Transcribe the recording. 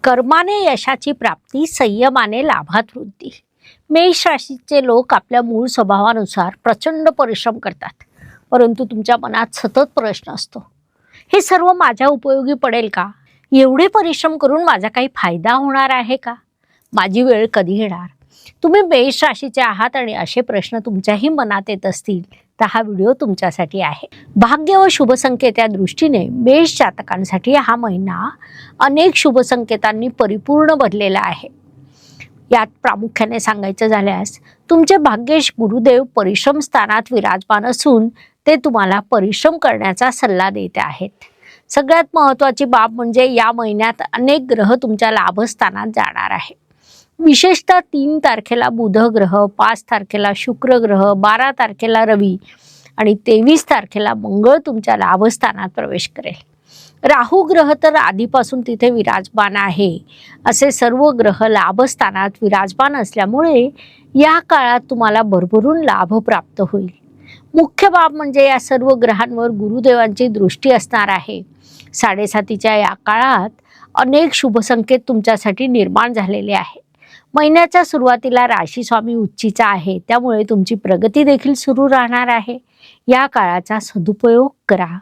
कर्माने यशाची प्राप्ती, संयमाने लाभात वृद्धी. मेष राशीचे लोक आपल्या मूळ स्वभावानुसार प्रचंड परिश्रम करतात, परंतु तुमच्या मनात सतत प्रश्न असतो, हे सर्व माझ्या उपयोगी पडेल का? एवढे परिश्रम करून माझा काही फायदा होणार आहे का? माझी वेळ कधी येणार? तुम्ही मेष राशीचे आहात आणि असे प्रश्न तुमच्याही मनात येत असतील तर हा व्हिडिओ तुमच्यासाठी आहे. भाग्य व शुभ संकेत या दृष्टीने मेष जातकांसाठी हा महिना अनेक शुभ संकेतांनी परिपूर्ण भरलेला आहे. यात प्रामुख्याने सांगायचं झाल्यास तुमचे भाग्येश गुरुदेव परिश्रम स्थानात विराजमान असून ते तुम्हाला परिश्रम करण्याचा सल्ला देत आहेत. सगळ्यात महत्त्वाची बाब म्हणजे या महिन्यात अनेक ग्रह तुमच्या लाभस्थानात जाणार आहे. विशेषतः 3 तारखेला बुध ग्रह, 5 तारखेला शुक्र ग्रह, 12 तारखेला रवी आणि 23 तारखेला मंगळ तुमच्या लाभस्थानात प्रवेश करेल. राहू ग्रह तर आधीपासून तिथे विराजमान आहे. असे सर्व ग्रह लाभस्थानात विराजमान असल्यामुळे या काळात तुम्हाला भरभरून लाभ प्राप्त होईल. मुख्य बाब म्हणजे या सर्व ग्रहांवर गुरुदेवांची दृष्टी असणार आहे. 7:30च्या या काळात अनेक शुभ संकेत तुमच्यासाठी निर्माण झालेले आहे. महिन्याच्या सुरुवातीला राशी स्वामी उच्चीचा आहे, त्यामुळे तुमची प्रगती देखील सुरू राहणार आहे. या काळाचा सदुपयोग करा.